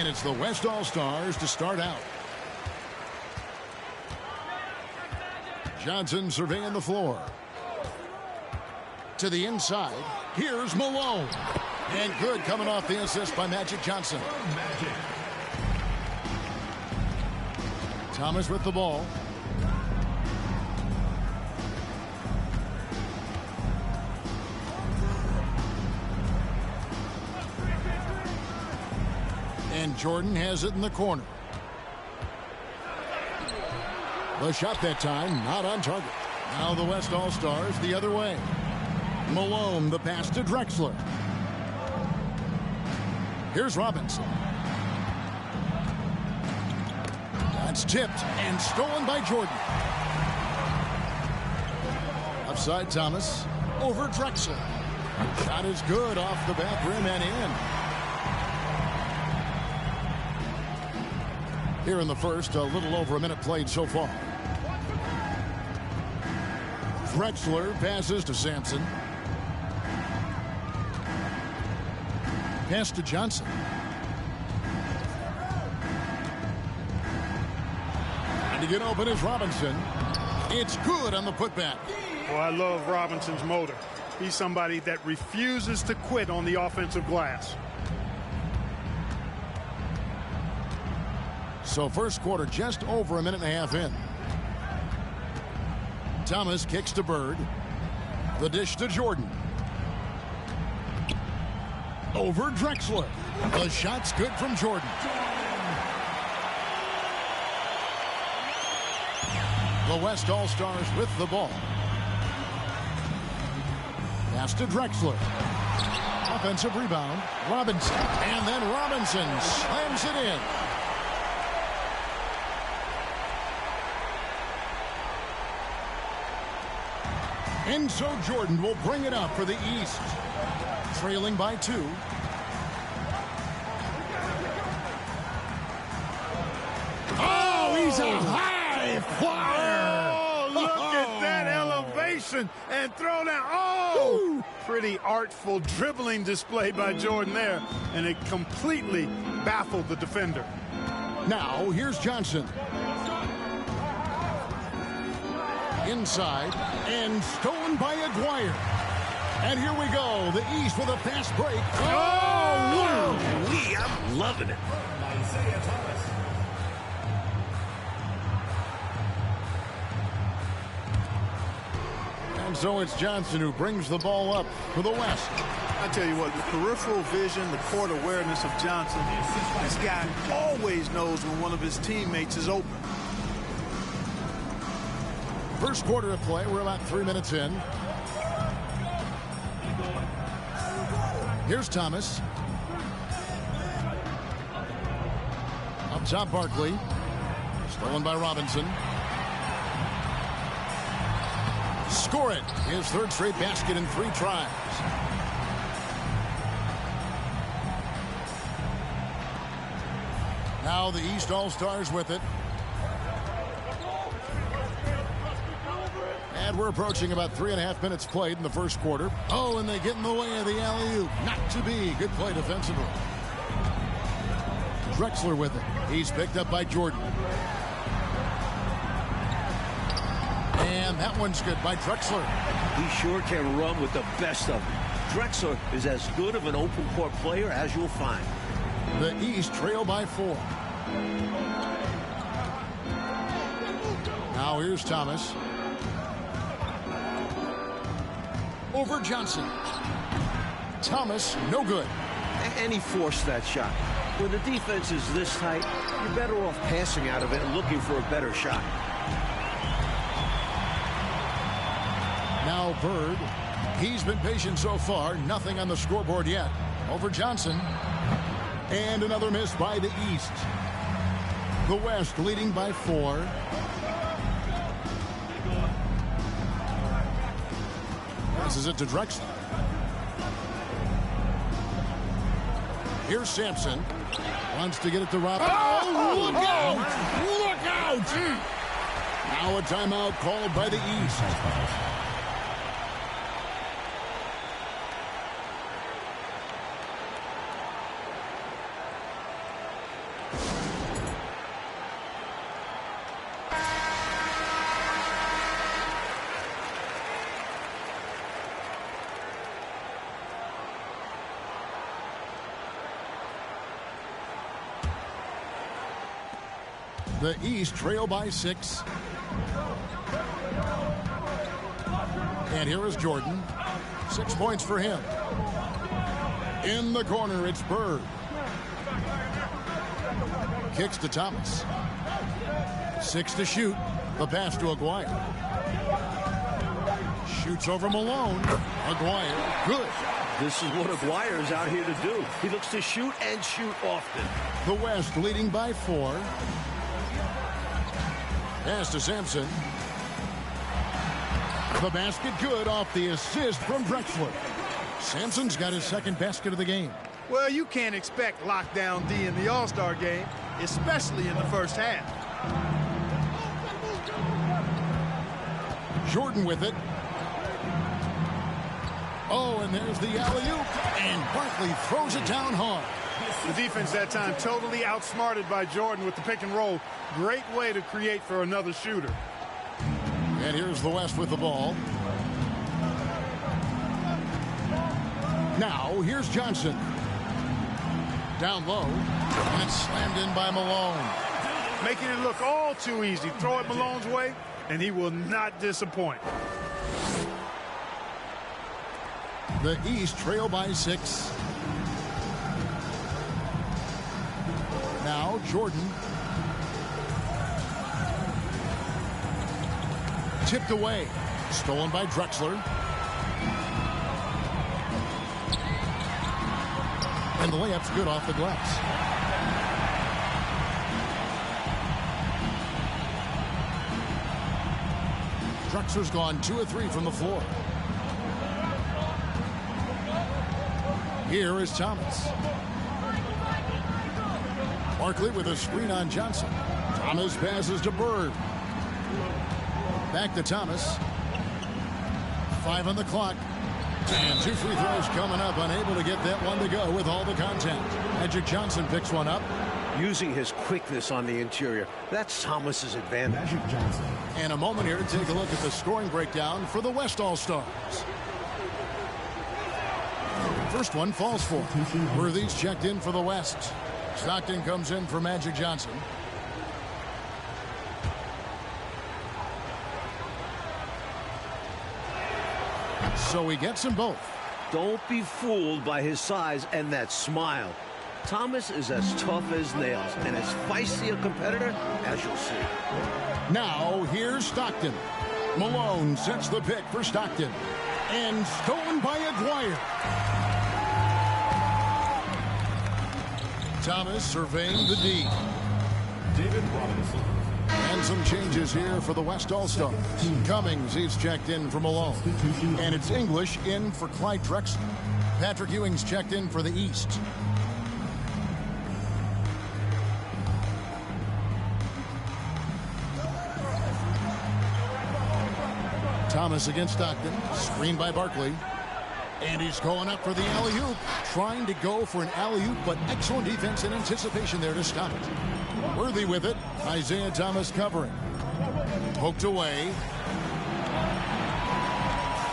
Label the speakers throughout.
Speaker 1: And it's the West All-Stars to start out. Johnson surveying the floor. To the inside. Here's Malone. And good coming off the assist by Magic Johnson. Thomas with the ball. And Jordan has it in the corner. The shot that time not on target. Now the West All-Stars the other way. Malone, the pass to Drexler. Here's Robinson. That's tipped and stolen by Jordan. Upside Thomas. Over Drexler. Shot is good off the back rim and in. Here in the first, a little over a minute played so far. Drexler passes to Sampson. Pass to Johnson. And to get open is Robinson. It's good on the putback.
Speaker 2: Well, I love Robinson's motor. He's somebody that refuses to quit on the offensive glass.
Speaker 1: So first quarter just over a minute and a half in. Thomas kicks to Bird. The dish to Jordan. Over Drexler. The shot's good from Jordan. The West All-Stars with the ball. Pass to Drexler. Offensive rebound. Robinson. And then Robinson slams it in. And so Jordan will bring it up for the East. Trailing by 2. Oh, he's a high flyer.
Speaker 2: Oh, look at that elevation and throw down. Oh, pretty artful dribbling display by Jordan there. And it completely baffled the defender.
Speaker 1: Now, here's Johnson. Inside and stolen by Aguirre. And here we go. The East with a fast break. Oh, wow.
Speaker 3: I'm loving it.
Speaker 1: And so it's Johnson who brings the ball up for the West.
Speaker 4: I tell you what, the peripheral vision, the court awareness of Johnson, this guy always knows when one of his teammates is open.
Speaker 1: First quarter of play. We're about 3 minutes in. Here's Thomas. Up top, Barkley. Stolen by Robinson. Score it. His third straight basket in 3 tries. Now the East All-Stars with it. And we're approaching about 3.5 minutes played in the first quarter. Oh, and they get in the way of the alley-oop. Not to be. Good play defensively. Drexler with it. He's picked up by Jordan. And that one's good by Drexler.
Speaker 3: He sure can run with the best of them. Drexler is as good of an open court player as you'll find.
Speaker 1: The East trail by 4. Now here's Thomas. Over Johnson. Thomas, no good.
Speaker 3: And he forced that shot. When the defense is this tight, you're better off passing out of it and looking for a better shot.
Speaker 1: Now Bird. He's been patient so far. Nothing on the scoreboard yet. Over Johnson. And another miss by the East. The West leading by 4. Passes it to Drexler. Here's Sampson. Wants to get it to Robinson. Oh, look out! Look out! Now a timeout called by the East. The East trail by 6. And here is Jordan. 6 points for him. In the corner, it's Bird. Kicks to Thomas. 6 to shoot. The pass to Aguirre. Shoots over Malone. Aguirre, good.
Speaker 3: This is what Aguirre's out here to do. He looks to shoot and shoot often.
Speaker 1: The West leading by 4. Pass to Sampson. The basket good off the assist from Drexler. Sampson's got his second basket of the game.
Speaker 4: Well, you can't expect lockdown D in the All-Star game, especially in the first half.
Speaker 1: Jordan with it. Oh, and there's the alley-oop. And Barkley throws it down hard.
Speaker 2: The defense that time totally outsmarted by Jordan with the pick and roll. Great way to create for another shooter.
Speaker 1: And here's the West with the ball. Now, here's Johnson. Down low. And it's slammed in by Malone.
Speaker 2: Making it look all too easy. Throw it Malone's way, and he will not disappoint.
Speaker 1: The East trail by 6. Now, Jordan. Tipped away. Stolen by Drexler. And the layup's good off the glass. Drexler's gone 2 of 3 from the floor. Here is Thomas. Barkley with a screen on Johnson. Thomas passes to Bird. Back to Thomas. 5 on the clock. And 2 free throws coming up. Unable to get that one to go with all the contact. Magic Johnson picks one up.
Speaker 3: Using his quickness on the interior. That's Thomas's advantage.
Speaker 1: Magic Johnson. And a moment here to take a look at the scoring breakdown for the West All-Stars. First one falls for. Worthy's checked in for the West. Stockton comes in for Magic Johnson. So he gets them both.
Speaker 3: Don't be fooled by his size and that smile. Thomas is as tough as nails and as feisty a competitor as you'll see.
Speaker 1: Now here's Stockton. Malone sets the pick for Stockton. And stolen by Aguirre. Thomas surveying the D. David Robinson. And some changes here for the West All-Stars. Cummings, he's checked in for Malone. And it's English in for Clyde Drexler. Patrick Ewing's checked in for the East. Thomas against Stockton. Screened by Barkley. And he's going up for the alley-oop. Trying to go for an alley-oop, but excellent defense and anticipation there to stop it. Worthy with it. Isaiah Thomas covering. Poked away.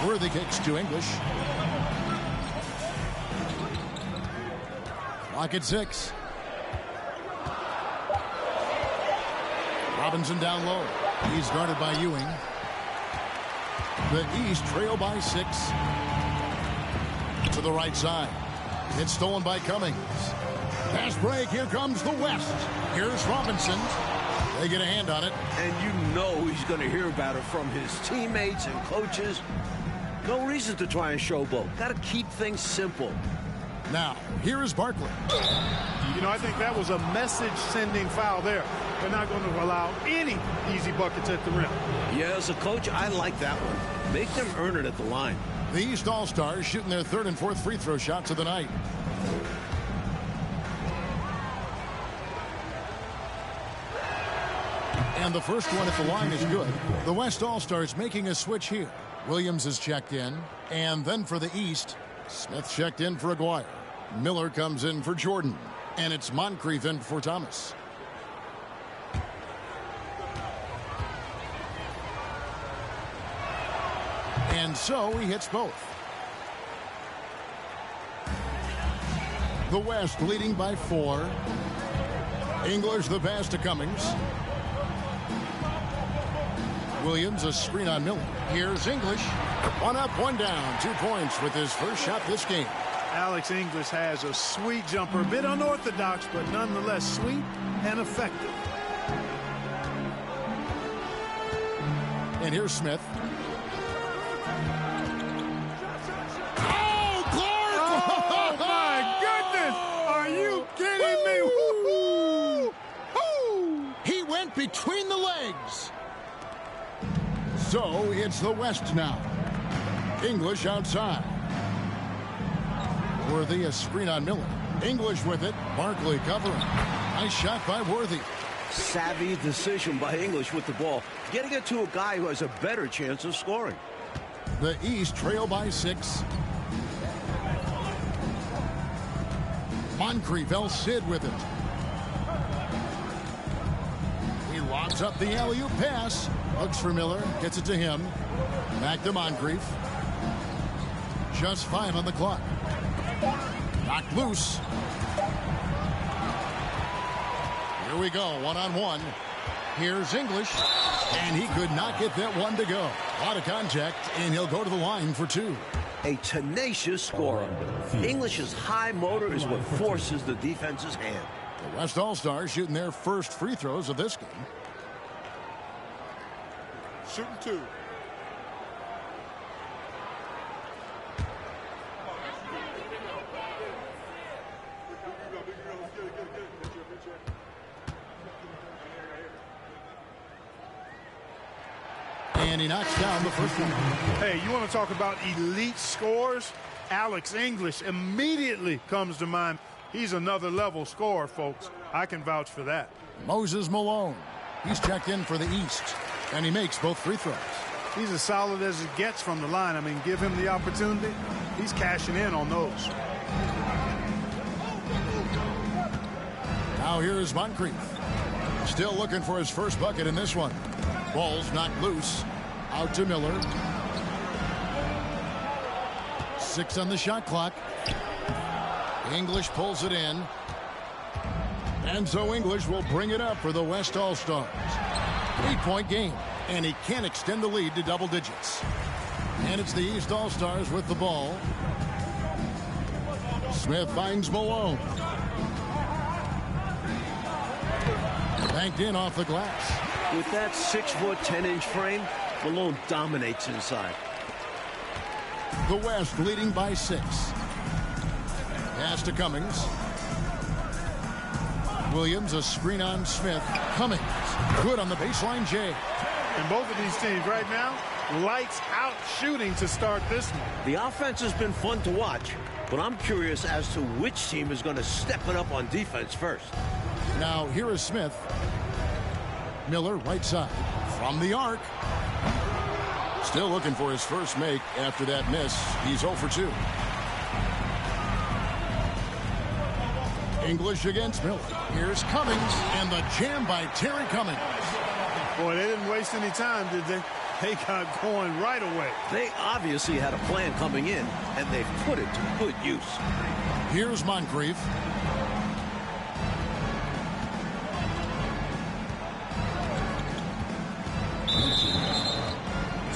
Speaker 1: Worthy kicks to English. Clock at 6. Robinson down low. He's guarded by Ewing. The East trail by 6. To the right side. It's stolen by Cummings. Pass break. Here comes the West. Here's Robinson. They get a hand on it.
Speaker 3: And you know he's going to hear about it from his teammates and coaches. No reason to try and showboat. Got to keep things simple.
Speaker 1: Now, here is Barkley.
Speaker 2: You know, I think that was a message-sending foul there. They're not going to allow any easy buckets at the rim.
Speaker 3: Yeah, as a coach, I like that one. Make them earn it at the line.
Speaker 1: The East All-Stars shooting their 3rd and 4th free throw shots of the night. And the first one at the line is good. The West All-Stars making a switch here. Williams is checked in. And then for the East, Smith checked in for Aguirre. Miller comes in for Jordan. And it's Moncrief in for Thomas. And so he hits both. The West leading by 4. English the pass to Cummings. Williams a screen on Miller. Here's English. 1 up, 1 down. 2 points with his first shot this game.
Speaker 4: Alex English has a sweet jumper, a bit unorthodox, but nonetheless sweet and effective.
Speaker 1: And here's Smith.
Speaker 2: Oh, Clark! Oh, my goodness! Are you kidding me?
Speaker 1: Woo-hoo! He went between the legs. So it's the West now. English outside. Worthy a screen on Miller. English with it. Barkley covering. Nice shot by Worthy.
Speaker 3: Savvy decision by English with the ball, getting it to a guy who has a better chance of scoring.
Speaker 1: The East trail by 6. Moncrief, El Cid with it. He lobs up the alley-oop pass. Looks for Miller. Gets it to him. Back to Moncrief. Just 5 on the clock. Knocked loose. Here we go, 1-on-1. Here's English, and he could not get that one to go. A lot of contact, and he'll go to the line for 2.
Speaker 3: A tenacious scorer. English's high motor is what forces the defense's hand.
Speaker 1: The West All-Stars shooting their first free throws of this game.
Speaker 2: Shooting 2.
Speaker 1: And he knocks down the first one.
Speaker 2: Hey, you want to talk about elite scores? Alex English immediately comes to mind. He's another level scorer, folks. I can vouch for that.
Speaker 1: Moses Malone. He's checked in for the East, and he makes both free throws.
Speaker 2: He's as solid as it gets from the line. I mean, give him the opportunity. He's cashing in on those.
Speaker 1: Now here's Moncrief. Still looking for his first bucket in this one. Ball's knocked loose. Out to Miller. 6 on the shot clock. English pulls it in. And so English will bring it up for the West All-Stars. 8-point game. And he can't extend the lead to double digits. And it's the East All-Stars with the ball. Smith finds Malone. Banked in off the glass.
Speaker 3: With that 6-foot, 10-inch frame, Malone dominates inside.
Speaker 1: The West leading by 6. Pass to Cummings. Williams a screen on Smith. Cummings good on the baseline, Jay.
Speaker 2: And both of these teams right now, lights out shooting to start this one.
Speaker 3: The offense has been fun to watch, but I'm curious as to which team is going to step it up on defense first.
Speaker 1: Now here is Smith. Miller right side from the arc. Still looking for his first make after that miss. He's 0 for 2. English against Miller. Here's Cummings and the jam by Terry Cummings.
Speaker 2: Boy, they didn't waste any time, did they? They got going right away.
Speaker 3: They obviously had a plan coming in, and they've put it to good use.
Speaker 1: Here's Moncrief.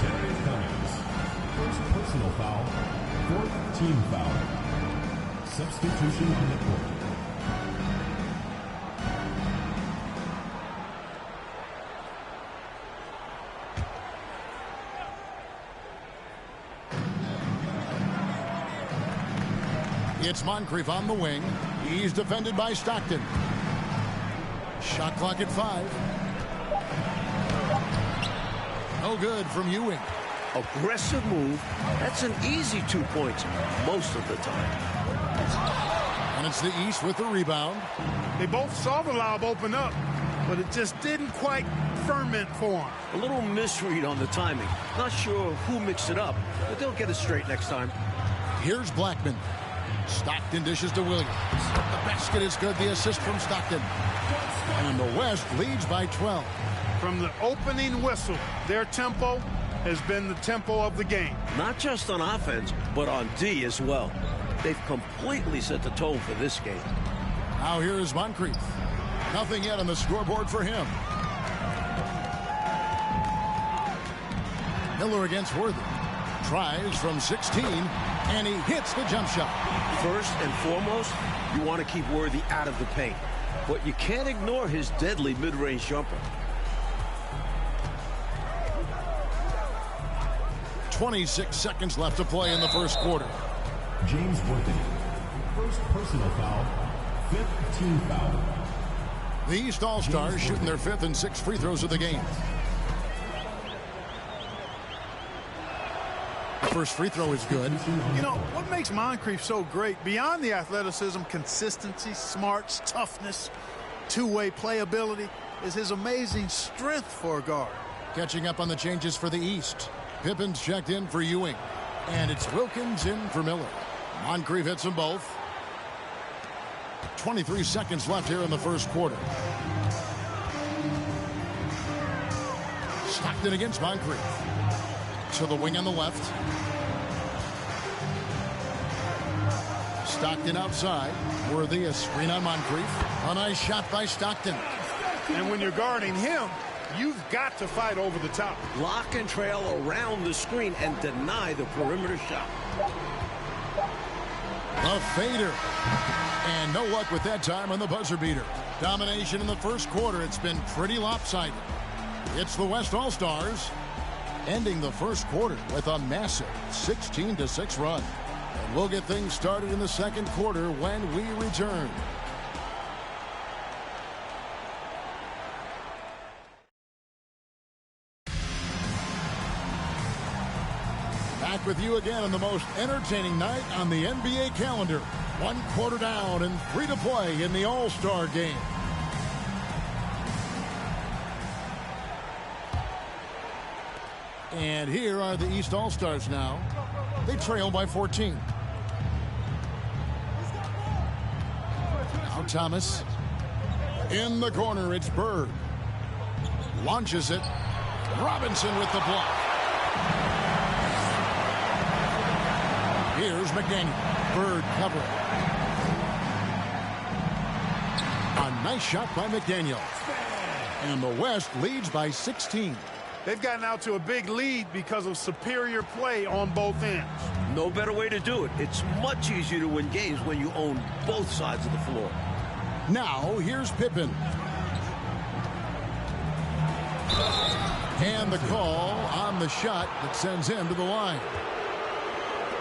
Speaker 5: Terry Cummings. First personal foul. 4th team foul. Substitution on the court.
Speaker 1: It's Moncrief on the wing. He's defended by Stockton. Shot clock at 5. No good from Ewing.
Speaker 3: Aggressive move. That's an easy 2 points most of the time.
Speaker 1: And it's the East with the rebound.
Speaker 2: They both saw the lob open up, but it just didn't quite ferment for them.
Speaker 3: A little misread on the timing. Not sure who mixed it up, but they'll get it straight next time.
Speaker 1: Here's Blackman. Stockton dishes to Williams. The basket is good. The assist from Stockton. And the West leads by 12.
Speaker 2: From the opening whistle, their tempo has been the tempo of the game.
Speaker 3: Not just on offense, but on D as well. They've completely set the tone for this game.
Speaker 1: Now here is Moncrief. Nothing yet on the scoreboard for him. Miller against Worthy. Tries from 16, and he hits the jump shot.
Speaker 3: First and foremost, you want to keep Worthy out of the paint. But you can't ignore his deadly mid-range jumper.
Speaker 1: 26 seconds left to play in the first quarter.
Speaker 5: James Worthy. First personal foul. Fifth team foul.
Speaker 1: The East All-Stars shooting their 5th and 6th free throws of the game. The first free throw is good.
Speaker 4: You know, what makes Moncrief so great, beyond the athleticism, consistency, smarts, toughness, two-way playability, is his amazing strength for a guard.
Speaker 1: Catching up on the changes for the East. Pippen's checked in for Ewing. And it's Wilkins in for Miller. Moncrief hits them both. 23 seconds left here in the first quarter. Stockton against Moncrief. To the wing on the left. Stockton outside. Worthy a screen on Moncrief. A nice shot by Stockton.
Speaker 2: And when you're guarding him, you've got to fight over the top.
Speaker 3: Lock and trail around the screen and deny the perimeter shot.
Speaker 1: A fader. And no luck with that time on the buzzer beater. Domination in the first quarter. It's been pretty lopsided. It's the West All-Stars ending the first quarter with a massive 16-6 run. And we'll get things started in the second quarter when we return. Back with you again on the most entertaining night on the NBA calendar. 1 quarter down and 3 to play in the All-Star game. And here are the East All-Stars now. They trail by 14. Now Thomas. In the corner, it's Bird. Launches it. Robinson with the block. Here's McDaniel. Bird covering. A nice shot by McDaniel. And the West leads by 16.
Speaker 2: They've gotten out to a big lead because of superior play on both ends.
Speaker 3: No better way to do it. It's much easier to win games when you own both sides of the floor.
Speaker 1: Now, here's Pippen. And the call on the shot that sends him to the line.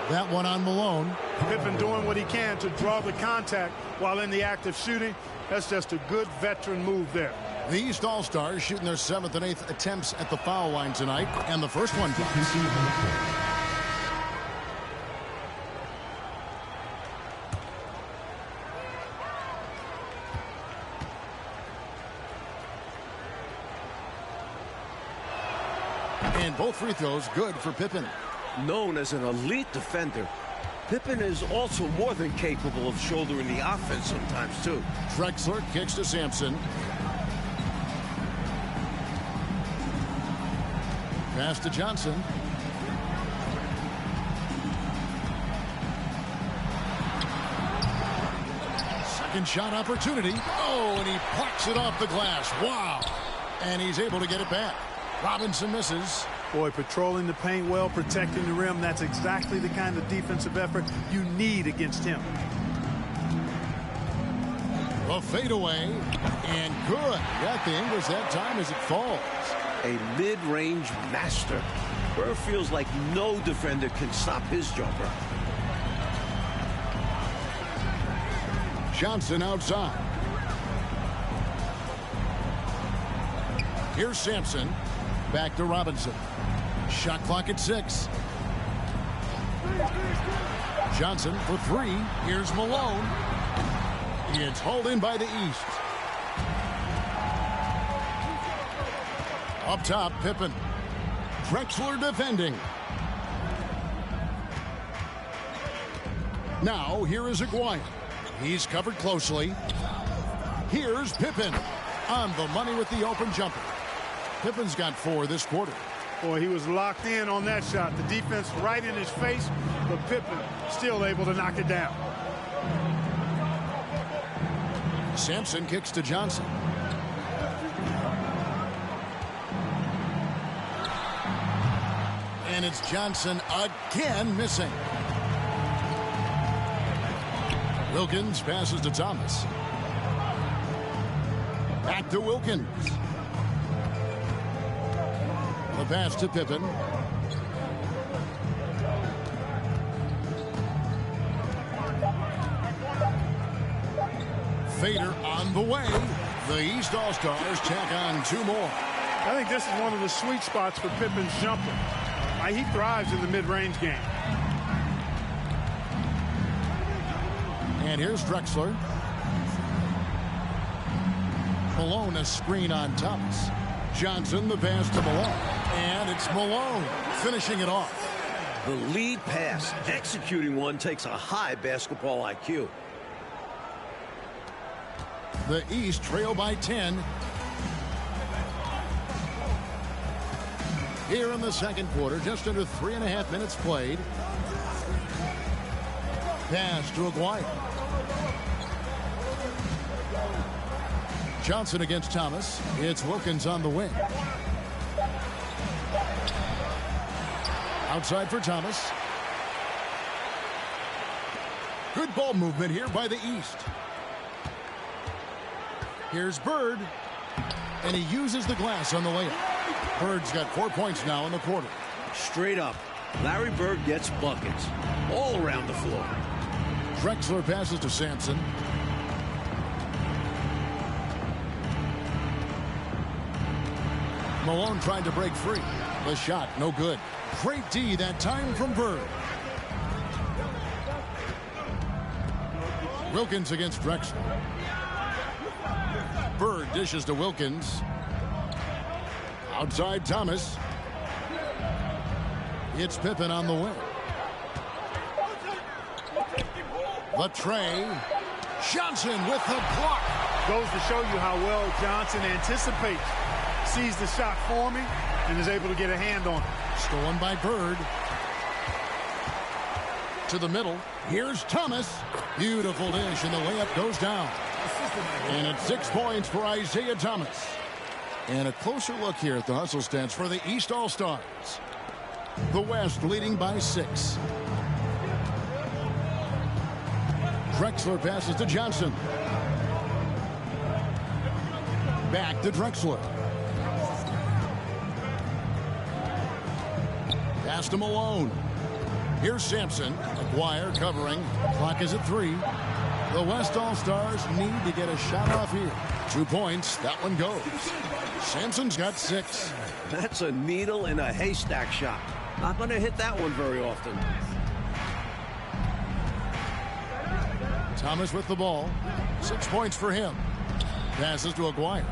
Speaker 1: That one on Malone.
Speaker 2: Pippen doing what he can to draw the contact while in the act of shooting. That's just a good veteran move there.
Speaker 1: The East All-Stars shooting their 7th and 8th attempts at the foul line tonight. And the first one drops. And both free throws good for Pippen.
Speaker 3: Known as an elite defender, Pippen is also more than capable of shouldering the offense sometimes, too.
Speaker 1: Drexler kicks to Sampson. Pass to Johnson. Second shot opportunity. Oh, and he plucks it off the glass. Wow. And he's able to get it back. Robinson misses.
Speaker 4: Boy, patrolling the paint well, protecting the rim. That's exactly the kind of defensive effort you need against him.
Speaker 1: A fadeaway. And good. Got the English that time as it falls.
Speaker 3: A mid-range master. Burr feels like no defender can stop his jumper.
Speaker 1: Johnson outside. Here's Sampson. Back to Robinson. Shot clock at 6. Johnson for 3. Here's Malone. It's hauled in by the East. Up top, Pippen. Drexler defending. Now, here is Aguayo. He's covered closely. Here's Pippen on the money with the open jumper. Pippen's got 4 this quarter.
Speaker 2: Boy, he was locked in on that shot. The defense right in his face, but Pippen still able to knock it down.
Speaker 1: Sampson kicks to Johnson. And it's Johnson again missing. Wilkins passes to Thomas. Back to Wilkins. The pass to Pippen. Fader on the way. The East All-Stars tack on 2 more.
Speaker 2: I think this is one of the sweet spots for Pippen's jumper. He thrives in the mid-range game.
Speaker 1: And here's Drexler. Malone, a screen on Thomas. Johnson, the pass to Malone. And it's Malone finishing it off.
Speaker 3: The lead pass. Executing one takes a high basketball IQ.
Speaker 1: The East trail by 10. Here in the second quarter, just under 3.5 minutes played. Pass to Aguayo. Johnson against Thomas. It's Wilkins on the wing. Outside for Thomas. Good ball movement here by the East. Here's Bird. And he uses the glass on the layup. Bird's got 4 points now in the quarter.
Speaker 3: Straight up, Larry Bird gets buckets all around the floor.
Speaker 1: Drexler passes to Sampson. Malone trying to break free. The shot, no good. Great D that time from Bird. Wilkins against Drexler. Bird dishes to Wilkins. Outside Thomas. It's Pippen on the wing. The tray. Johnson with the block.
Speaker 2: Goes to show you how well Johnson anticipates. Sees the shot forming and is able to get a hand on it.
Speaker 1: Stolen by Bird. To the middle. Here's Thomas. Beautiful dish, and the layup goes down. And it's 6 points for Isaiah Thomas. And a closer look here at the hustle stats for the East All-Stars. The West leading by 6. Drexler passes to Johnson. Back to Drexler. Pass to Malone. Here's Sampson. Aguayo covering. Clock is at 3. The West All-Stars need to get a shot off here. 2 points. That one goes. Sampson's got 6.
Speaker 3: That's a needle in a haystack shot. Not going to hit that one very often.
Speaker 1: Thomas with the ball. 6 points for him. Passes to Aguayo.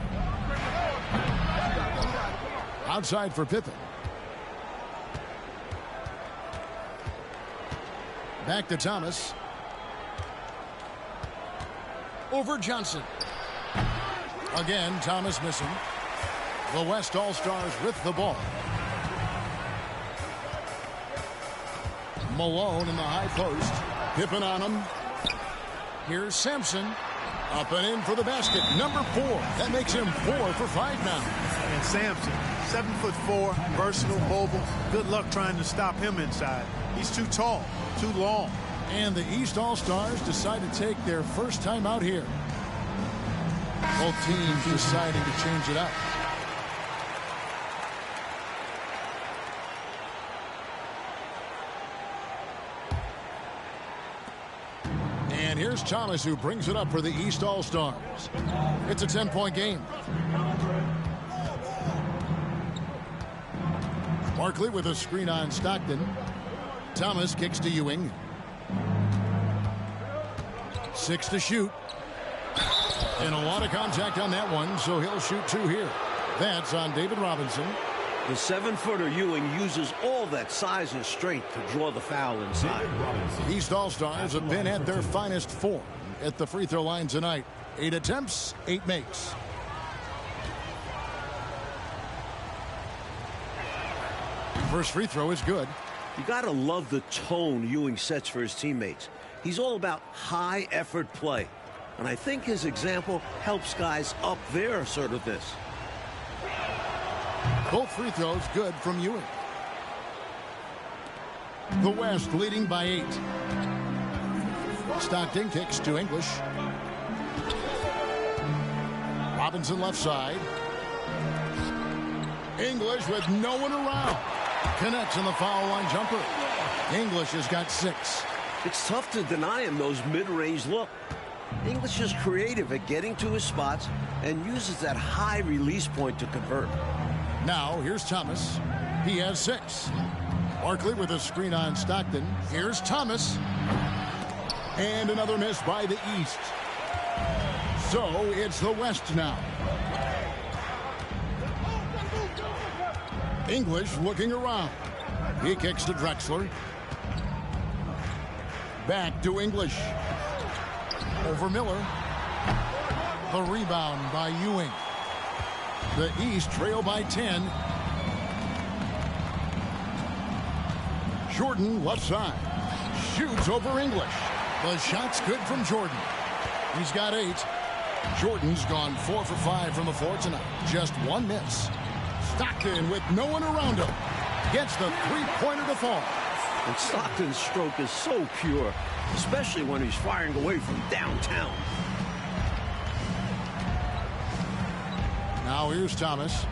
Speaker 1: Outside for Pippen. Back to Thomas. Over Johnson. Again, Thomas missing. The West All-Stars with the ball. Malone in the high post. Pippen on him. Here's Sampson. Up and in for the basket. Number 4. That makes him 4 for 5 now.
Speaker 2: And Sampson, 7'4", versatile, mobile. Good luck trying to stop him inside. He's too tall, too long.
Speaker 1: And the East All-Stars decide to take their first time out here. Both teams deciding to change it up. And here's Thomas, who brings it up for the East All-Stars. It's a 10-point game. Barkley with a screen on Stockton. Thomas kicks to Ewing. 6 to shoot. And a lot of contact on that one, so he'll shoot 2 here. That's on David Robinson.
Speaker 3: The 7-footer Ewing uses all that size and strength to draw the foul inside.
Speaker 1: East All-Stars have been at their finest form at the free throw line tonight. 8 attempts, 8 makes. First free throw is good.
Speaker 3: You gotta love the tone Ewing sets for his teammates. He's all about high effort play. And I think his example helps guys up their assertiveness.
Speaker 1: Both free throws good from Ewing. The West leading by 8. Stockton kicks to English. Robinson left side. English with no one around. Connects on the foul line jumper. English has got 6.
Speaker 3: It's tough to deny him those mid-range look. English is creative at getting to his spots and uses that high release point to convert.
Speaker 1: Now here's Thomas. He has 6. Barkley with a screen on Stockton. Here's Thomas. And another miss by the East. So it's the West now. English looking around. He kicks to Drexler. Back to English. Over Miller. The rebound by Ewing. The East trail by 10. Jordan left side. Shoots over English. The shot's good from Jordan. He's got 8. Jordan's gone 4 for 5 from the floor tonight. Just 1 miss. Stockton with no one around him. Gets the three-pointer to fall.
Speaker 3: And Stockton's stroke is so pure, especially when he's firing away from downtown.
Speaker 1: Now here's Thomas.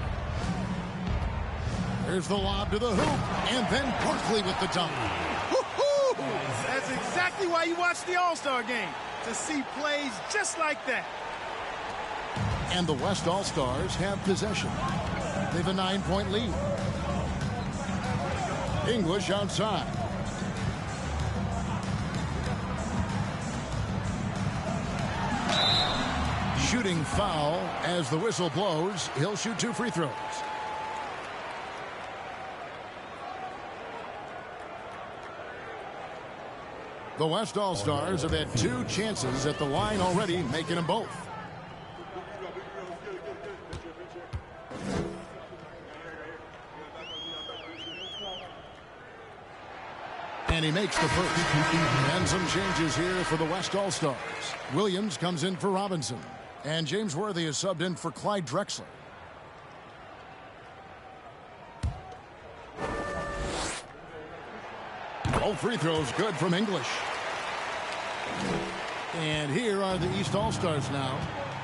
Speaker 1: There's the lob to the hoop. And then Barkley with the dunk.
Speaker 4: That's exactly why you watch the All-Star game, to see plays just like that.
Speaker 1: And the West All-Stars have possession. They have a 9-point lead. English outside. Shooting foul as the whistle blows. He'll shoot 2 free throws. The West All-Stars have had 2 chances at the line already, making them both. And he makes the first. And some changes here for the West All-Stars. Williams comes in for Robinson. And James Worthy is subbed in for Clyde Drexler. All free throws good from English. And here are the East All-Stars now.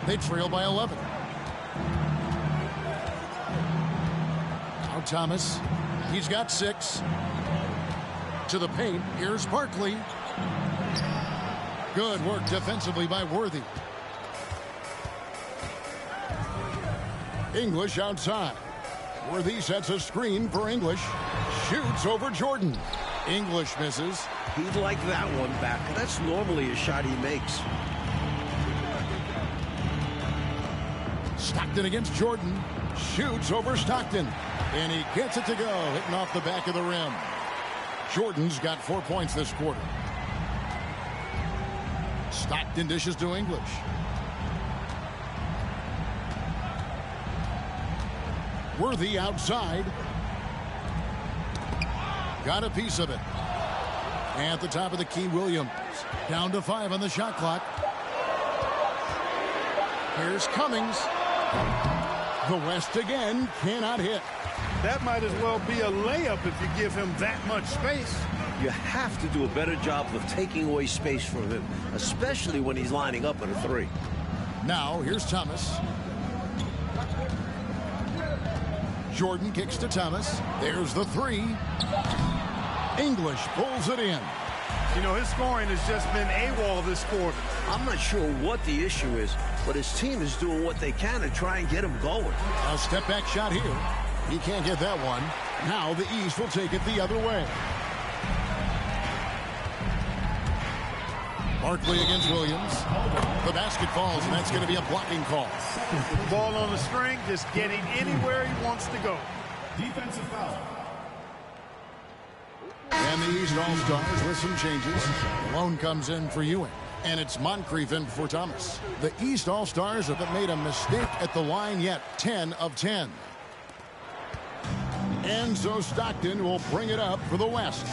Speaker 1: They trail by 11. Now Thomas. He's got 6. To the paint. Here's Barkley. Good work defensively by Worthy. English outside. Worthy sets a screen for English. Shoots over Jordan. English misses.
Speaker 3: He'd like that one back. That's normally a shot he makes.
Speaker 1: Stockton against Jordan. Shoots over Stockton. And he gets it to go, hitting off the back of the rim. Jordan's got 4 points this quarter. Stockton dishes to English. Worthy outside. Got a piece of it. At the top of the key, Williams. Down to 5 on the shot clock. Here's Cummings. The West again cannot hit.
Speaker 2: That might as well be a layup if you give him that much space.
Speaker 3: You have to do a better job of taking away space from him, especially when he's lining up at a 3.
Speaker 1: Now, here's Thomas. Jordan kicks to Thomas. There's the 3. English pulls it in.
Speaker 2: You know, his scoring has just been AWOL this quarter.
Speaker 3: I'm not sure what the issue is, but his team is doing what they can to try and get him going.
Speaker 1: A step back shot here. He can't get that one. Now the East will take it the other way. Barkley against Williams. The basket falls, and that's going to be a blocking call.
Speaker 2: Ball on the string, just getting anywhere he wants to go.
Speaker 5: Defensive foul.
Speaker 1: And the East All-Stars with some changes. Malone comes in for Ewing. And it's Moncrief in for Thomas. The East All-Stars haven't made a mistake at the line yet. 10 of 10. Enzo Stockton will bring it up for the West.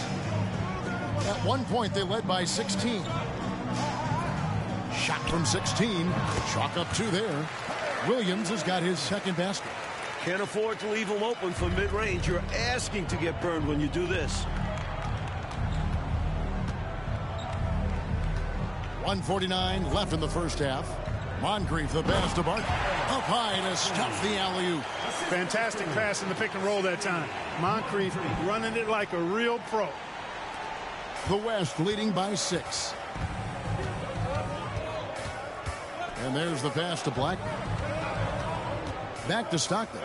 Speaker 1: At one point, they led by 16. Shot from 16. Chalk up 2 there. Williams has got his second basket.
Speaker 3: Can't afford to leave him open for mid-range. You're asking to get burned when you do this.
Speaker 1: 1:49 left in the first half. Moncrief, the pass to Barton. Up high to stuff the alley-oop.
Speaker 2: Fantastic pass in the pick and roll that time. Moncrief running it like a real pro.
Speaker 1: The West leading by 6. And there's the pass to Black. Back to Stockton.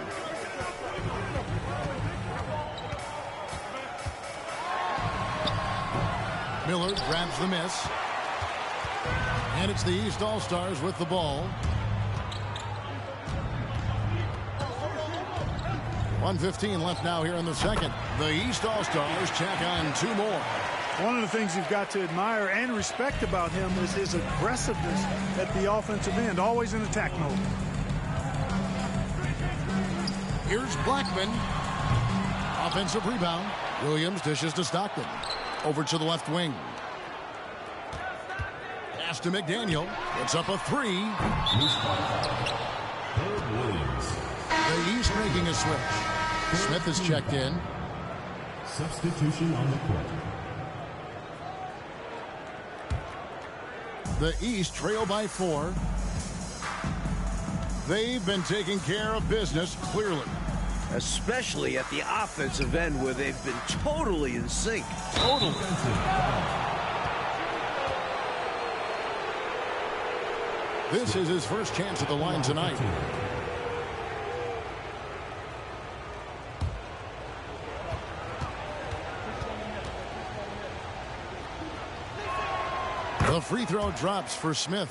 Speaker 1: Miller grabs the miss. And it's the East All-Stars with the ball. 1:15 left now here in the second. The East All-Stars check on 2 more.
Speaker 2: One of the things you've got to admire and respect about him is his aggressiveness at the offensive end, always in attack mode.
Speaker 1: Here's Blackman. Offensive rebound. Williams dishes to Stockton. Over to the left wing. Pass to McDaniel. It's up a 3.
Speaker 5: Herb Williams.
Speaker 1: The East making a switch. Smith is checked in.
Speaker 5: Substitution on the court.
Speaker 1: The East trail by 4. They've been taking care of business clearly.
Speaker 3: Especially at the offensive end where they've been totally in sync.
Speaker 1: Totally. This is his first chance at the line tonight. The free throw drops for Smith.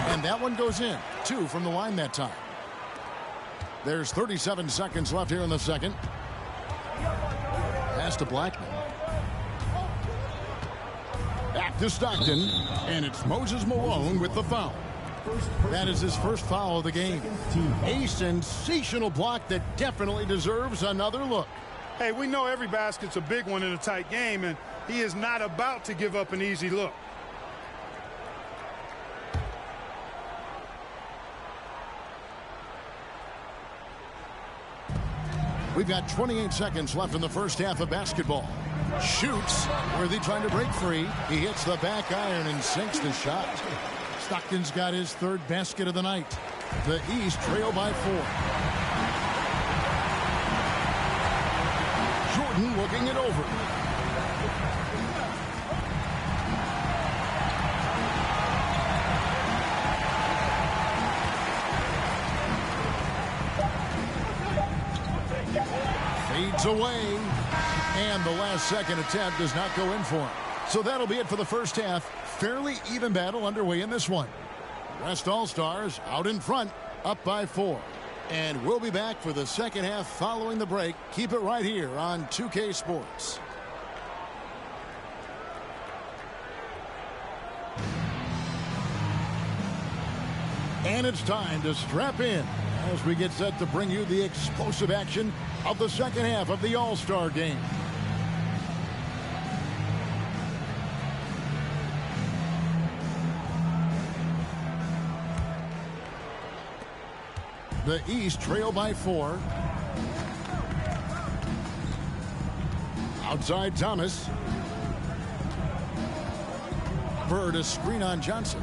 Speaker 1: And that one goes in. 2 from the line that time. There's 37 seconds left here in the second. Pass to Blackman. Back to Stockton. And it's Moses Malone with the foul. That is his first foul of the game. A sensational block that definitely deserves another look.
Speaker 2: Hey, we know every basket's a big one in a tight game, and he is not about to give up an easy look.
Speaker 1: We've got 28 seconds left in the first half of basketball. Shoots. Worthy trying to break free. He hits the back iron and sinks the shot. Stockton's got his 3rd basket of the night. The East trail by 4. Jordan looking it over. Fades away. And the last second attempt does not go in for him. So that'll be it for the first half. Fairly even battle underway in this one. West All-Stars out in front, up by 4. And we'll be back for the second half following the break. Keep it right here on 2K Sports. And it's time to strap in as we get set to bring you the explosive action of the second half of the All-Star game. The East trail by 4. Outside Thomas. Bird a screen on Johnson.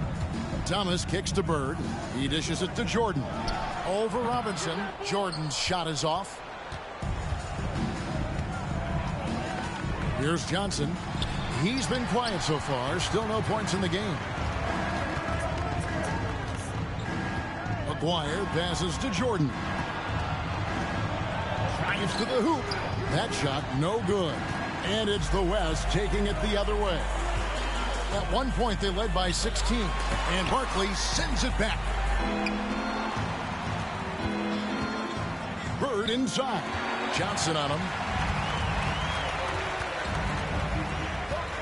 Speaker 1: Thomas kicks to Bird. He dishes it to Jordan. Over Robinson. Jordan's shot is off. Here's Johnson. He's been quiet so far. Still no points in the game. McGuire passes to Jordan. Drives to the hoop. That shot no good. And it's the West taking it the other way. At one point, they led by 16. And Barkley sends it back. Bird inside. Johnson on him.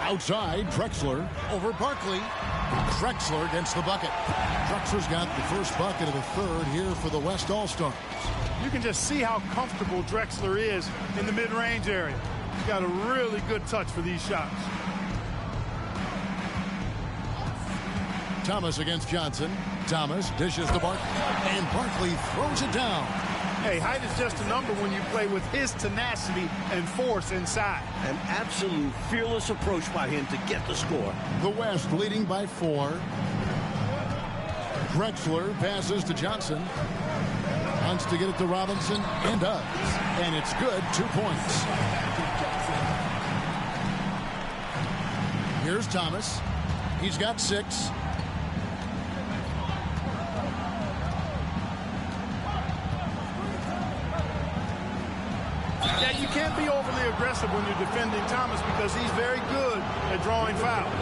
Speaker 1: Outside, Drexler over Barkley. Drexler against the bucket. Drexler's got the first bucket of the third here for the West All-Stars.
Speaker 2: You can just see how comfortable Drexler is in the mid-range area. He's got a really good touch for these shots.
Speaker 1: Thomas against Johnson. Thomas dishes to Barkley. And Barkley throws it down.
Speaker 2: Hey, height is just a number when you play with his tenacity and force inside.
Speaker 3: An absolute fearless approach by him to get the score.
Speaker 1: The West leading by 4. Drexler passes to Johnson. Wants to get it to Robinson and does. And it's good. 2 points. Here's Thomas. He's got 6.
Speaker 2: Yeah, you can't be overly aggressive when you're defending Thomas because he's very good at drawing fouls.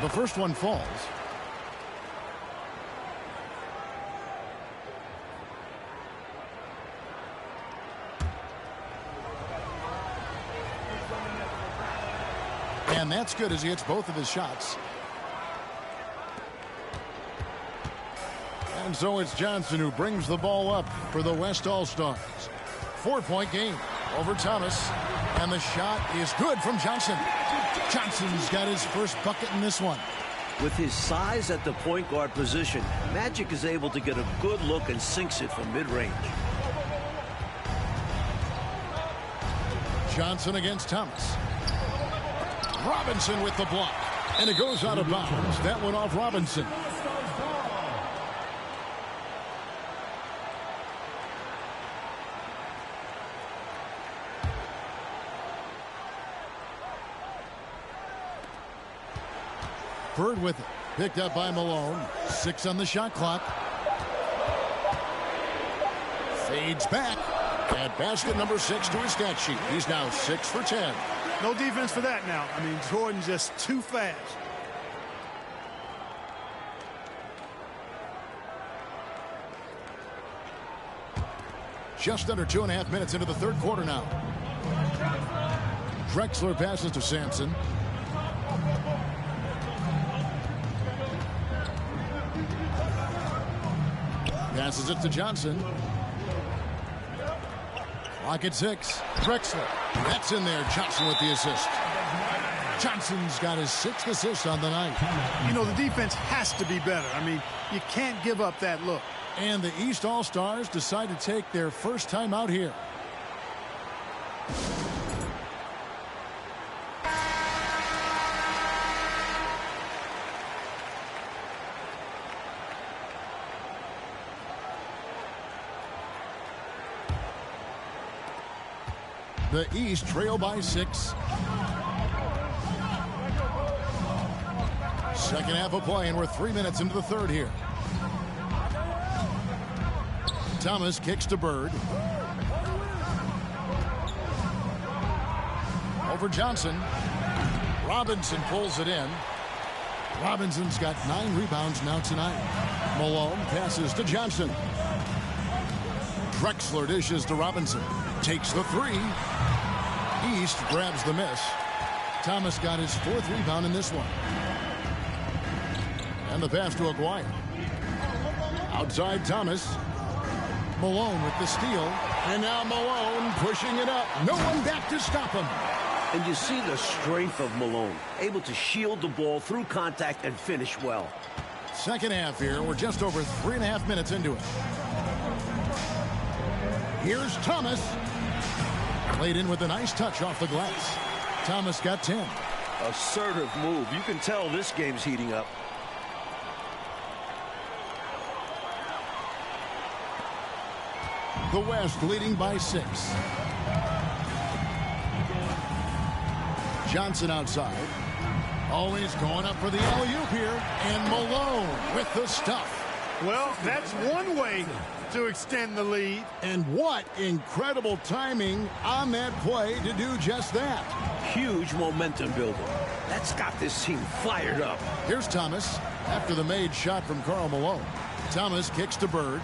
Speaker 1: The first one falls. And that's good as he hits both of his shots. And so it's Johnson who brings the ball up for the West All-Stars. 4-point game over Thomas. And the shot is good from Johnson. Johnson's got his first bucket in this one.
Speaker 3: With his size at the point guard position, Magic is able to get a good look and sinks it from mid-range.
Speaker 1: Johnson against Thomas. Robinson with the block. And it goes out of bounds. That went off Robinson. Bird with it. Picked up by Malone. 6 on the shot clock. Fades back. At basket number 6 to his stat sheet. He's now 6 for 10.
Speaker 2: No defense for that now. I mean, Jordan's just too fast.
Speaker 1: Just under 2.5 minutes into the third quarter now. Drexler passes to Sampson. Passes it to Johnson. Clock at 6. Drexler. That's in there. Johnson with the assist. Johnson's got his 6th assist on the night.
Speaker 2: You know, the defense has to be better. I mean, you can't give up that look.
Speaker 1: And the East All-Stars decide to take their first time out here. The East trail by 6. Second half of play, and we're 3 minutes into the third here. Thomas kicks to Bird. Over Johnson. Robinson pulls it in. Robinson's got 9 rebounds now tonight. Malone passes to Johnson. Drexler dishes to Robinson. Takes the 3. East grabs the miss. Thomas got his 4th rebound in this one. And the pass to Aguirre. Outside Thomas. Malone with the steal. And now Malone pushing it up. No one back to stop him.
Speaker 3: And you see the strength of Malone. Able to shield the ball through contact and finish well.
Speaker 1: Second half here. We're just over 3.5 minutes into it. Here's Thomas. Played in with a nice touch off the glass. Thomas got 10.
Speaker 3: Assertive move. You can tell this game's heating up.
Speaker 1: The West leading by 6. Johnson outside. Always going up for the alley-oop here. And Malone with the stuff.
Speaker 2: Well, that's one way to extend the lead.
Speaker 1: And what incredible timing on that play to do just that.
Speaker 3: Huge momentum builder. That's got this team fired up.
Speaker 1: Here's Thomas after the made shot from Karl Malone. Thomas kicks to Bird.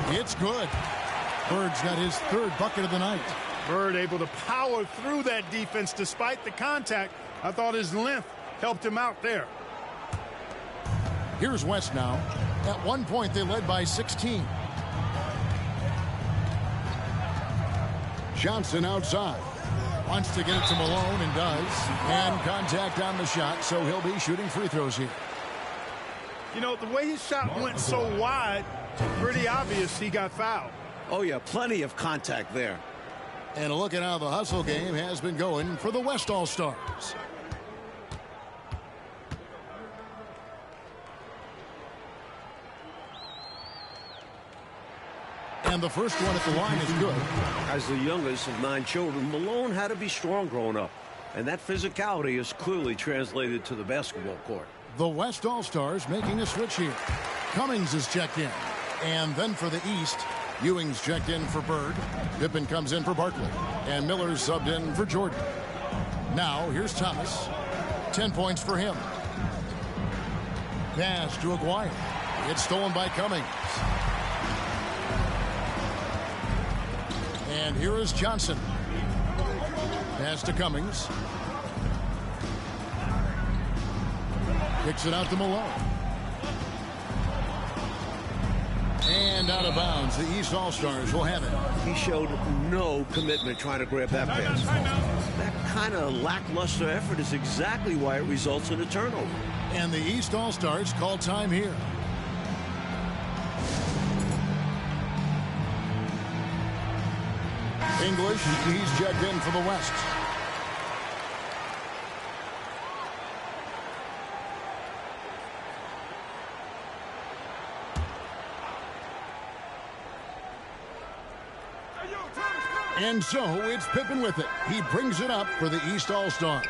Speaker 1: It's good. Bird's got his third bucket of the night.
Speaker 2: Bird able to power through that defense despite the contact. I thought his length helped him out there.
Speaker 1: Here's West now. At one point, they led by 16. Johnson outside. Wants to get it to Malone and does. And contact on the shot, so he'll be shooting free throws here.
Speaker 2: You know, the way his shot went so wide, pretty obvious he got fouled.
Speaker 3: Oh, yeah, plenty of contact there.
Speaker 1: And a look at how the hustle game has been going for the West All-Stars. And the first one at the line is good.
Speaker 3: As the youngest of 9 children, Malone had to be strong growing up. And that physicality is clearly translated to the basketball court.
Speaker 1: The West All-Stars making a switch here. Cummings is checked in. And then for the East, Ewing's checked in for Bird. Pippen comes in for Barkley. And Miller's subbed in for Jordan. Now, here's Thomas. 10 points for him. Pass to Aguirre. It's stolen by Cummings. And here is Johnson. Pass to Cummings. Kicks it out to Malone. And out of bounds. The East All-Stars will have it.
Speaker 3: He showed no commitment trying to grab that pass. That kind of lackluster effort is exactly why it results in a turnover.
Speaker 1: And the East All-Stars call time here. English, he's checked in for the West. And so it's Pippen with it. He brings it up for the East All-Stars.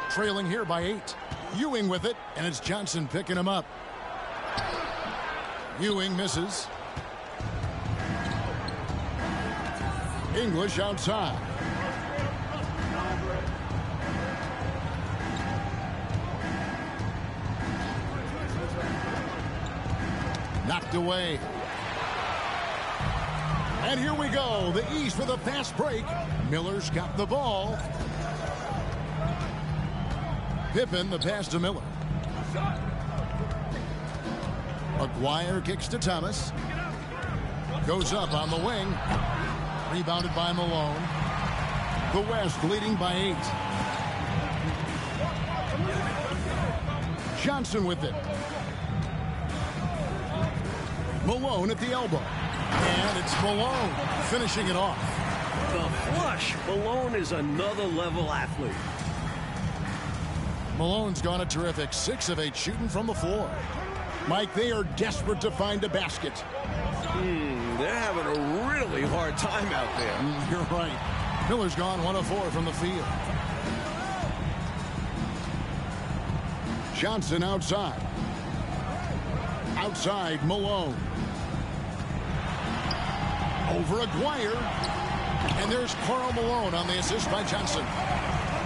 Speaker 1: Trailing here by 8. Ewing with it, and it's Johnson picking him up. Ewing misses. English outside. Knocked away. And here we go. The East with a fast break. Miller's got the ball. Pippen, the pass to Miller. Aguirre kicks to Thomas. Goes up on the wing. Rebounded by Malone. The West leading by 8. Johnson with it. Malone at the elbow. And it's Malone finishing it off.
Speaker 3: The flush. Malone is another level athlete.
Speaker 1: Malone's gone a terrific 6 of 8 shooting from the floor. Mike, they are desperate to find a basket.
Speaker 3: They're having a really hard time out there.
Speaker 1: You're right. Miller's gone 1 of 4 from the field. Johnson outside. Outside, Malone. Over Aguirre. And there's Karl Malone on the assist by Johnson.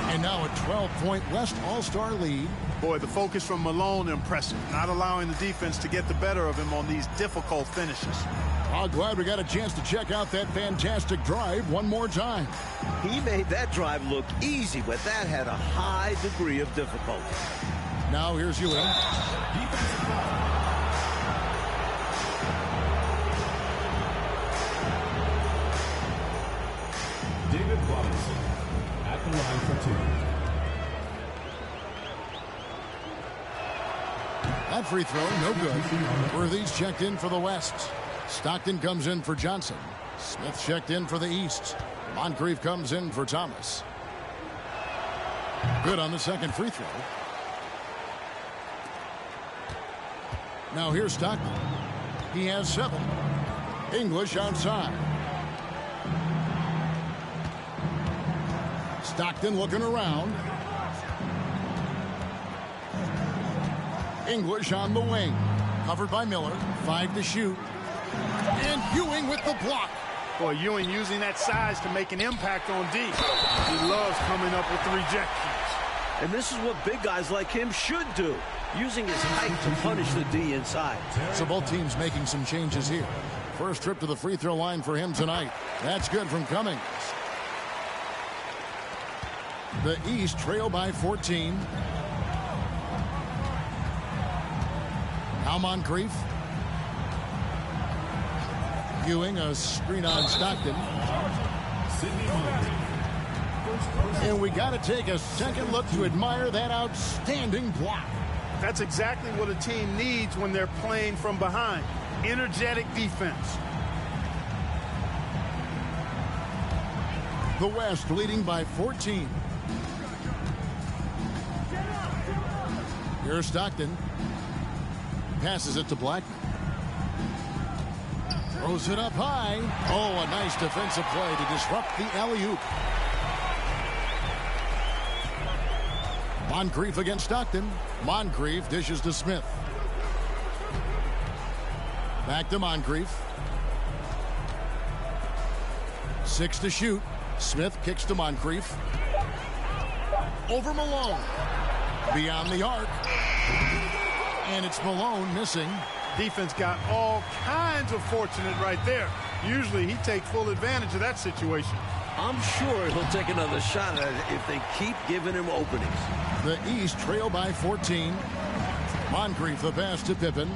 Speaker 1: And now a 12-point West All-Star lead.
Speaker 2: Boy, the focus from Malone impressive. Not allowing the defense to get the better of him on these difficult finishes.
Speaker 1: Oh, glad we got a chance to check out that fantastic drive one more time.
Speaker 3: He made that drive look easy, but that had a high degree of difficulty.
Speaker 1: Now here's Ewing.
Speaker 5: David Robinson at the line for 2.
Speaker 1: That free throw, no good. Worthy's checked in for the West. Stockton comes in for Johnson. Smith checked in for the East. Moncrief comes in for Thomas. Good on the second free throw. Now here's Stockton. He has 7. English outside. Stockton looking around. English on the wing. Covered by Miller. 5 to shoot. And Ewing with the block.
Speaker 2: Boy, Ewing using that size to make an impact on D. He loves coming up with the rejections.
Speaker 3: And this is what big guys like him should do, using his height to punish the D inside.
Speaker 1: So both teams making some changes here. First trip to the free throw line for him tonight. That's good from Cummings. The East trail by 14. Now Moncrief. Ewing, a screen on Stockton.
Speaker 5: Sidney Moncrief.
Speaker 1: And we got to take a second look to admire that outstanding block.
Speaker 2: That's exactly what a team needs when they're playing from behind. Energetic defense.
Speaker 1: The West leading by 14. Here's Stockton. Passes it to Blackman. Throws it up high. Oh, a nice defensive play to disrupt the alley-oop. Moncrief against Stockton. Moncrief dishes to Smith. Back to Moncrief. 6 to shoot. Smith kicks to Moncrief. Over Malone. Beyond the arc. And it's Malone missing.
Speaker 2: Defense got all kinds of fortunate right there. Usually he takes full advantage of that situation.
Speaker 3: I'm sure he'll take another shot at it if they keep giving him openings.
Speaker 1: The East trail by 14. Moncrief the pass to Pippen.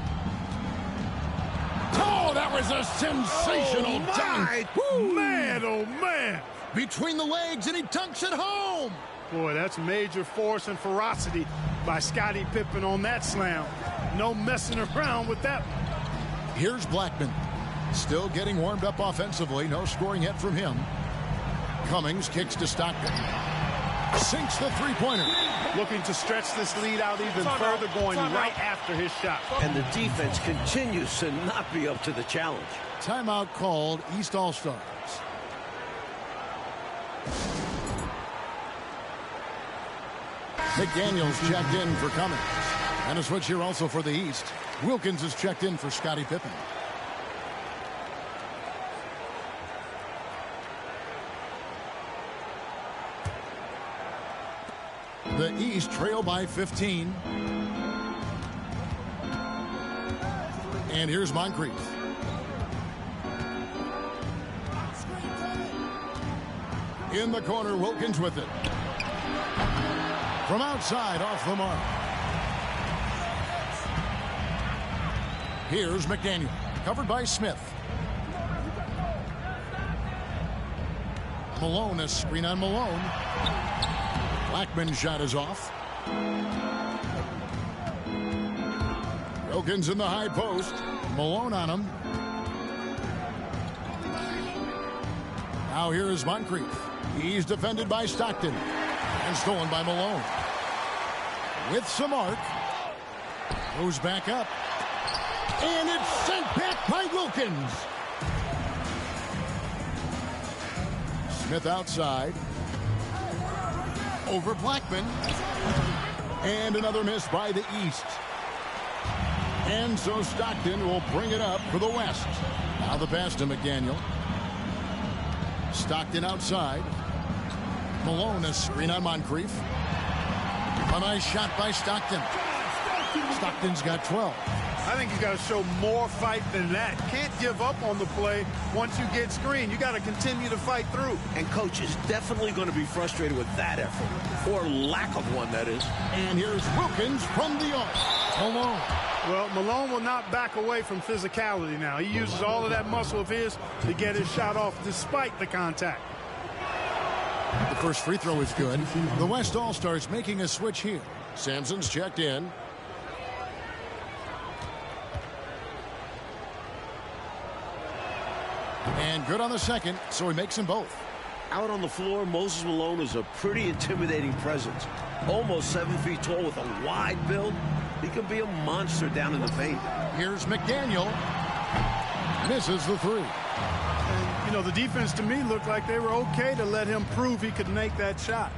Speaker 1: Oh, that was a sensational dunk.
Speaker 2: Man, oh man.
Speaker 1: Between the legs, and he dunks it home.
Speaker 2: Boy, that's major force and ferocity by Scottie Pippen on that slam. No messing around with that.
Speaker 1: Here's Blackman. Still getting warmed up offensively. No scoring yet from him. Cummings kicks to Stockton. Sinks the three-pointer.
Speaker 2: Looking to stretch this lead out even further, going right after his shot.
Speaker 3: And the defense continues to not be up to the challenge.
Speaker 1: Timeout called. East All-Stars. McDaniels checked in for Cummings. And a switch here also for the East. Wilkins is checked in for Scottie Pippen. The East trail by 15. And here's Moncrief. In the corner, Wilkins with it. From outside, off the mark. Here's McDaniel, covered by Smith. Malone, a screen on Malone. Blackman's shot is off. Wilkins in the high post. Malone on him. Now here is Moncrief. He's defended by Stockton. And stolen by Malone. With some arc. Goes back up. And it's sent back by Wilkins. Smith outside. Over Blackman. And another miss by the East. And so Stockton will bring it up for the West. Now the pass to McDaniel. Stockton outside. Malone, a screen on Moncrief. A nice shot by Stockton. Stockton's got 12.
Speaker 2: I think you got to show more fight than that. Can't give up on the play once you get screened. You got to continue to fight through.
Speaker 3: And coach is definitely going to be frustrated with that effort, or lack of one, that is.
Speaker 1: And here's Wilkins from the arc. Malone.
Speaker 2: Well, Malone will not back away from physicality now. He uses all of that muscle of his to get his shot off despite the contact.
Speaker 1: The first free throw is good. The West All-Stars making a switch here. Sampson's checked in. And good on the second, so he makes them both.
Speaker 3: Out on the floor, Moses Malone is a pretty intimidating presence. Almost 7 feet tall with a wide build. He can be a monster down in the paint.
Speaker 1: Here's McDaniel. Misses the three.
Speaker 2: And, you know, the defense to me looked like they were okay to let him prove he could make that shot.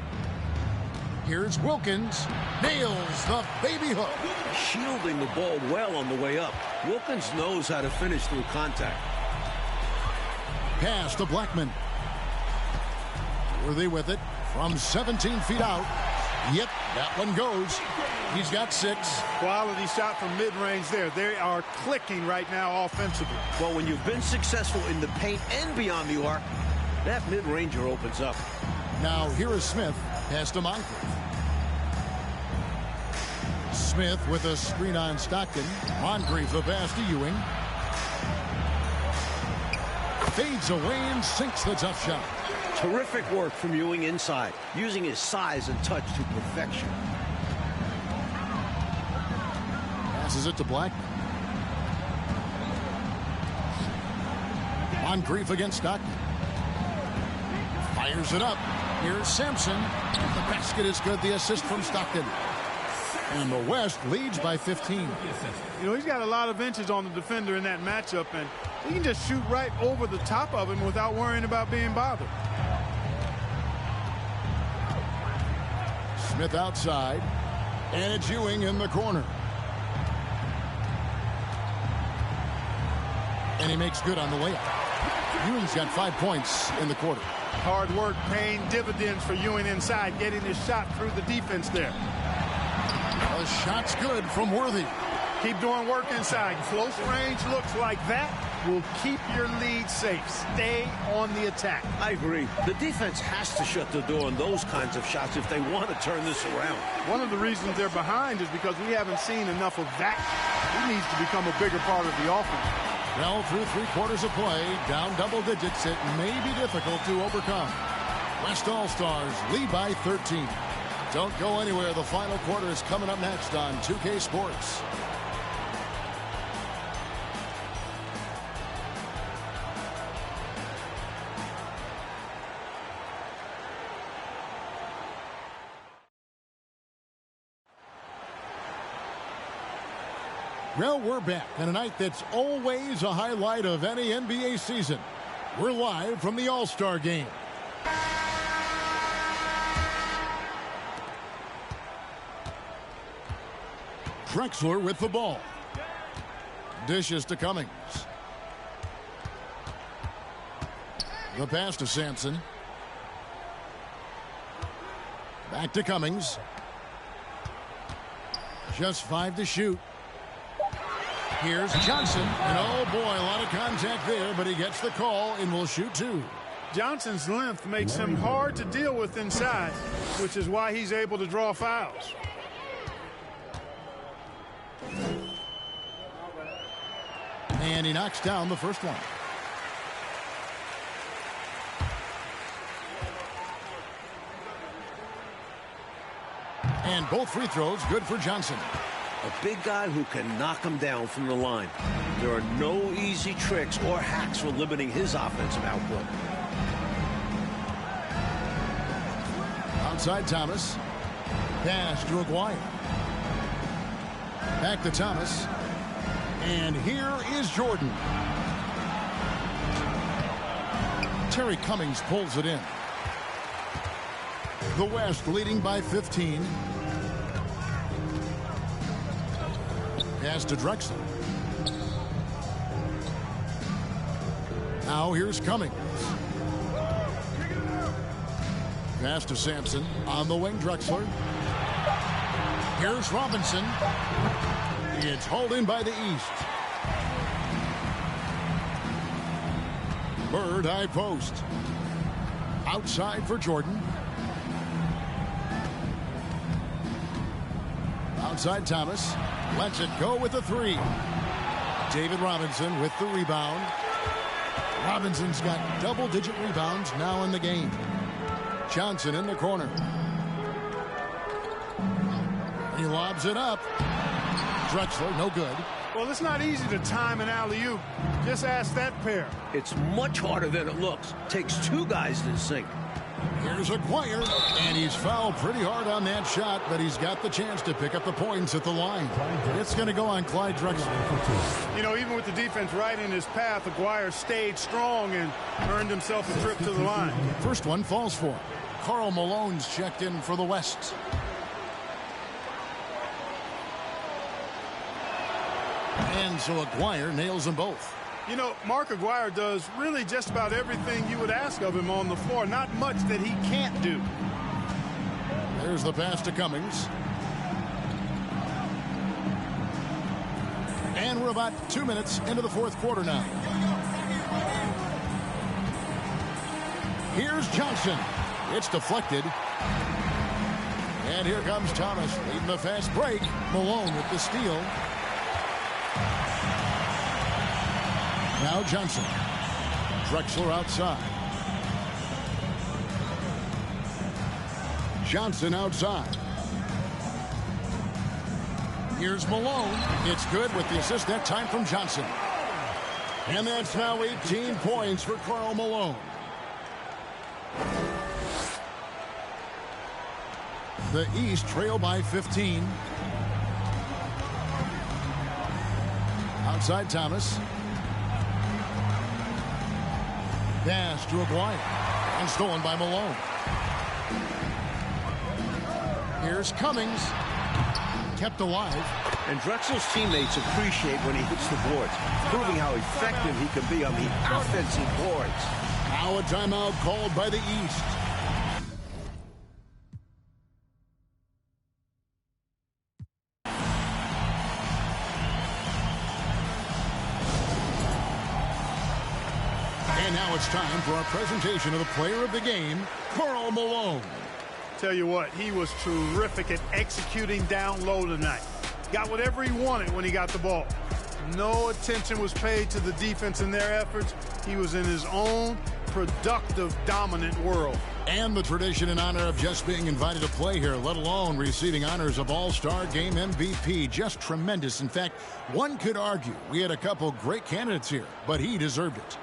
Speaker 1: Here's Wilkins. Nails the baby hook.
Speaker 3: Shielding the ball well on the way up. Wilkins knows how to finish through contact.
Speaker 1: Pass to Blackman. Worthy with it from 17 feet out. Yep, that one goes. He's got 6.
Speaker 2: Quality shot from mid-range there. They are clicking right now offensively.
Speaker 3: Well, when you've been successful in the paint and beyond the arc, that mid-ranger opens up.
Speaker 1: Now here is Smith. Pass to Moncrief. Smith with a screen on Stockton. Moncrief the pass to Ewing. Fades away and sinks the tough shot.
Speaker 3: Terrific work from Ewing inside, using his size and touch to perfection.
Speaker 1: Passes it to Blackman. Moncrief against Stockton. Fires it up. Here's Sampson. The basket is good. The assist from Stockton. And the West leads by 15.
Speaker 2: You know, he's got a lot of inches on the defender in that matchup, and he can just shoot right over the top of him without worrying about being bothered.
Speaker 1: Smith outside. And it's Ewing in the corner. And he makes good on the layup. Ewing's got 5 points in the quarter.
Speaker 2: Hard work paying dividends for Ewing inside, getting his shot through the defense there.
Speaker 1: The shot's good from Worthy.
Speaker 2: Keep doing work inside. Close range looks like that will keep your lead safe. Stay on the attack.
Speaker 3: I agree. The defense has to shut the door on those kinds of shots if they want to turn this around.
Speaker 2: One of the reasons they're behind is because we haven't seen enough of that. He needs to become a bigger part of the offense.
Speaker 1: Well, through 3 quarters of play, down double digits, it may be difficult to overcome. West All-Stars lead by 13. Don't go anywhere. The final quarter is coming up next on 2K Sports. Well, we're back on a night that's always a highlight of any NBA season. We're live from the All-Star Game. Drexler with the ball. Dishes to Cummings. The pass to Sampson. Back to Cummings. Just 5 to shoot. Here's Johnson. And oh boy, a lot of contact there, but he gets the call and will shoot 2.
Speaker 2: Johnson's length makes him hard to deal with inside, which is why he's able to draw fouls.
Speaker 1: And he knocks down the first one. And both free throws good for Johnson.
Speaker 3: A big guy who can knock him down from the line. There are no easy tricks or hacks for limiting his offensive output.
Speaker 1: Outside Thomas. Pass to Aguirre. Back to Thomas. And here is Jordan. Terry Cummings pulls it in. The West leading by 15. Pass to Drexler. Now here's Cummings. Pass to Sampson. On the wing, Drexler. Here's Robinson. It's hauled in by the East. Bird high post. Outside for Jordan. Outside Thomas. Lets it go with the 3. David Robinson with the rebound. Robinson's got double-digit rebounds now in the game. Johnson in the corner. He lobs it up. Drexler, no good.
Speaker 2: Well, it's not easy to time an alley-oop. Just ask that pair.
Speaker 3: It's much harder than it looks. Takes 2 guys to sink.
Speaker 1: Here's Aguirre, and he's fouled pretty hard on that shot, but he's got the chance to pick up the points at the line. It's going to go on Clyde Drexler.
Speaker 2: You know, even with the defense right in his path, Aguirre stayed strong and earned himself a trip to the line.
Speaker 1: First one falls for him. Karl Malone's checked in for the West. And so Aguirre nails them both.
Speaker 2: You know, Mark Aguirre does really just about everything you would ask of him on the floor. Not much that he can't do.
Speaker 1: There's the pass to Cummings. And we're about 2 minutes into the fourth quarter now. Here's Johnson. It's deflected. And here comes Thomas leading the fast break. Malone with the steal. Now Johnson. Drexler outside. Johnson outside. Here's Malone. It's good with the assist that time from Johnson. And that's now 18 points for Karl Malone. The East trail by 15. Outside Thomas. Pass to Aguirre. And stolen by Malone. Here's Cummings. Kept alive.
Speaker 3: And Drexler's teammates appreciate when he hits the boards, proving how effective he can be on the offensive boards.
Speaker 1: Now a timeout called by the East. And now it's time for our presentation of the player of the game, Karl Malone.
Speaker 2: Tell you what, he was terrific at executing down low tonight. Got whatever he wanted when he got the ball. No attention was paid to the defense in their efforts. He was in his own productive, dominant world.
Speaker 1: And the tradition and honor of just being invited to play here, let alone receiving honors of All-Star Game MVP. Just tremendous. In fact, one could argue we had a couple great candidates here, but he deserved it.